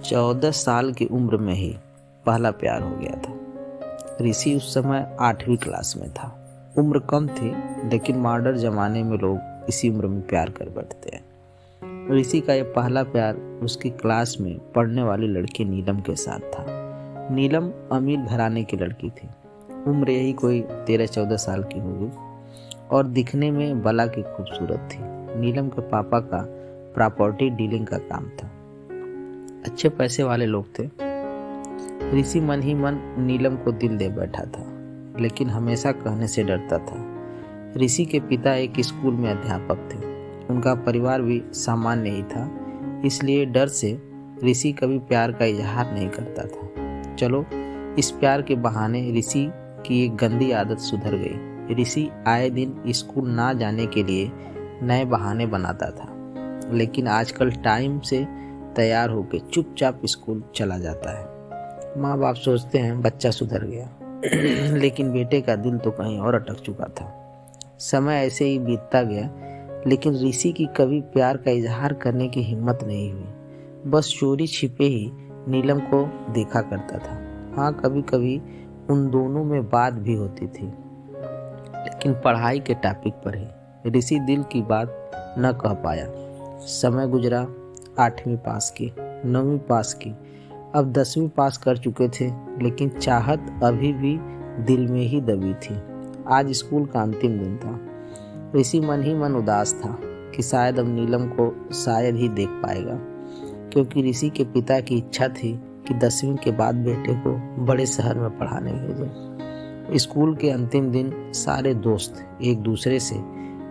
14 साल की उम्र में ही पहला प्यार हो गया था। ऋषि उस समय 8वीं क्लास में था। उम्र कम थी, लेकिन मॉडर्न ज़माने में लोग इसी उम्र में प्यार कर बैठते हैं। ऋषि का यह पहला प्यार उसकी क्लास में पढ़ने वाली लड़की नीलम के साथ था। नीलम अमीर घराने की लड़की थी। उम्र यही कोई 13-14 साल की होगी और दिखने में बला की खूबसूरत थी। नीलम के पापा का प्रॉपर्टी डीलिंग का काम था। अच्छे पैसे वाले लोग थे। ऋषि मन ही मन नीलम को दिल दे बैठा था, लेकिन हमेशा कहने से डरता था। ऋषि के पिता एक स्कूल में अध्यापक थे। उनका परिवार भी सामान्य ही था, इसलिए डर से ऋषि कभी प्यार का इजहार नहीं करता था। चलो, इस प्यार के बहाने ऋषि की एक गंदी आदत सुधर गई। ऋषि आए दिन स्कूल ना जाने के लिए नए बहाने बनाता था, लेकिन आजकल टाइम से तैयार होकर चुपचाप स्कूल चला जाता है। माँ बाप सोचते हैं बच्चा सुधर गया, लेकिन बेटे का दिल तो कहीं और अटक चुका था। समय ऐसे ही बीतता गया, लेकिन ऋषि की कभी प्यार का इजहार करने की हिम्मत नहीं हुई। बस चोरी छिपे ही नीलम को देखा करता था। हाँ, कभी कभी उन दोनों में बात भी होती थी, लेकिन पढ़ाई के टॉपिक पर ही। ऋषि दिल की बात न कह पाया। समय गुजरा, 8वीं पास की, 9वीं पास की, अब 10वीं पास कर चुके थे, लेकिन चाहत अभी भी दिल में ही दबी थी। आज स्कूल का अंतिम दिन था। ऋषि मन ही मन उदास था कि शायद अब नीलम को शायद ही देख पाएगा, क्योंकि ऋषि के पिता की इच्छा थी कि 10वीं के बाद बेटे को बड़े शहर में पढ़ाने भेजें। स्कूल के अंतिम दिन सारे दोस्त एक दूसरे से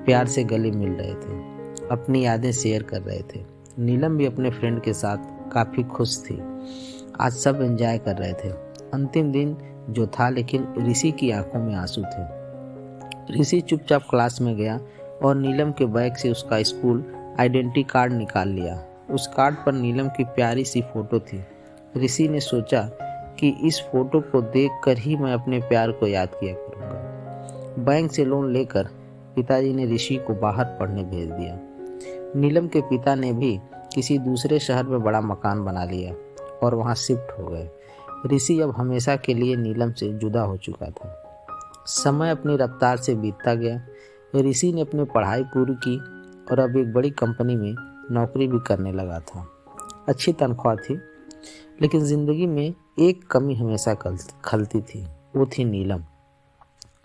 प्यार से गले मिल रहे थे, अपनी यादें शेयर कर रहे थे। नीलम भी अपने फ्रेंड के साथ काफ़ी खुश थी। आज सब एंजॉय कर रहे थे। अंतिम दिन जो था, लेकिन ऋषि की आंखों में आंसू थे। ऋषि चुपचाप क्लास में गया और नीलम के बैग से उसका स्कूल आइडेंटिटी कार्ड निकाल लिया। उस कार्ड पर नीलम की प्यारी सी फोटो थी। ऋषि ने सोचा कि इस फोटो को देखकर ही मैं अपने प्यार को याद किया करूँगा। बैंक से लोन लेकर पिताजी ने ऋषि को बाहर पढ़ने भेज दिया। नीलम के पिता ने भी किसी दूसरे शहर में बड़ा मकान बना लिया और वहां शिफ्ट हो गए। ऋषि अब हमेशा के लिए नीलम से जुदा हो चुका था। समय अपनी रफ्तार से बीतता गया। ऋषि ने अपनी पढ़ाई पूरी की और अब एक बड़ी कंपनी में नौकरी भी करने लगा था। अच्छी तनख्वाह थी, लेकिन जिंदगी में एक कमी हमेशा खलती थी, वो थी नीलम।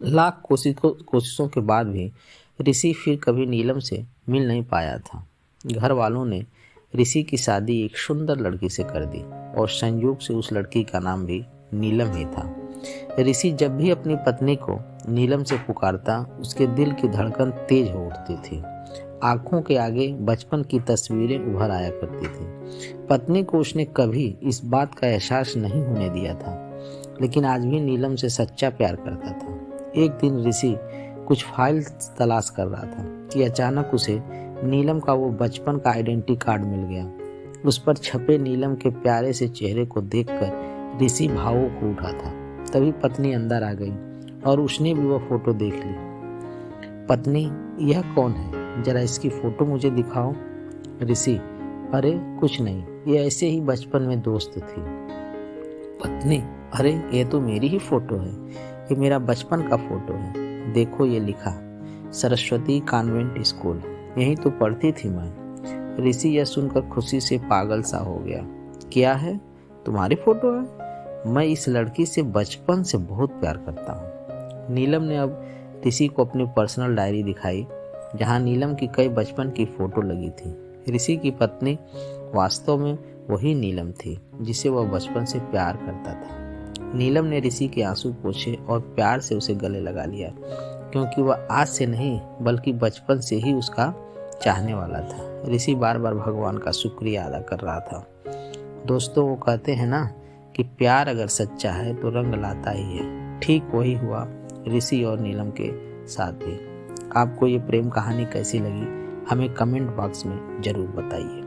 लाख कोशिशों के बाद भी ऋषि फिर कभी नीलम से मिल नहीं पाया था। घर वालों ने ऋषि की शादी एक सुंदर लड़की से कर दी और संयोग से उस लड़की का नाम भी नीलम ही था। ऋषि जब भी अपनी पत्नी को नीलम से पुकारता, उसके दिल की धड़कन तेज हो उठती थी। आंखों के आगे बचपन की तस्वीरें उभर आया करती थी। पत्नी को उसने कभी इस बात का एहसास नहीं होने दिया था, लेकिन आज भी नीलम से सच्चा प्यार करता था। एक दिन ऋषि कुछ फाइल तलाश कर रहा था कि अचानक उसे नीलम का वो बचपन का आइडेंटिटी कार्ड मिल गया। उस पर छपे नीलम के प्यारे से चेहरे को देखकर ऋषि भावुक हो उठा था। तभी पत्नी अंदर आ गई और उसने भी वह फोटो देख ली। पत्नी, यह कौन है? जरा इसकी फोटो मुझे दिखाओ। ऋषि, अरे कुछ नहीं, ये ऐसे ही बचपन में दोस्त थी। पत्नी, अरे ये तो मेरी ही फोटो है, ये मेरा बचपन का फोटो है। देखो ये लिखा, सरस्वती कॉन्वेंट स्कूल, यहीं तो पढ़ती थी मैं। ऋषि यह सुनकर खुशी से पागल सा हो गया। क्या है, तुम्हारी फोटो है? मैं इस लड़की से बचपन से बहुत प्यार करता हूँ। नीलम ने अब ऋषि को अपनी पर्सनल डायरी दिखाई, जहाँ नीलम की कई बचपन की फोटो लगी थी। ऋषि की पत्नी वास्तव में वही नीलम थी जिसे वह बचपन से प्यार करता था। नीलम ने ऋषि के आंसू पोंछे और प्यार से उसे गले लगा लिया, क्योंकि वह आज से नहीं बल्कि बचपन से ही उसका चाहने वाला था। ऋषि बार बार भगवान का शुक्रिया अदा कर रहा था। दोस्तों, वो कहते हैं ना कि प्यार अगर सच्चा है तो रंग लाता ही है। ठीक वही हुआ ऋषि और नीलम के साथ भी। आपको ये प्रेम कहानी कैसी लगी, हमें कमेंट बॉक्स में ज़रूर बताइए।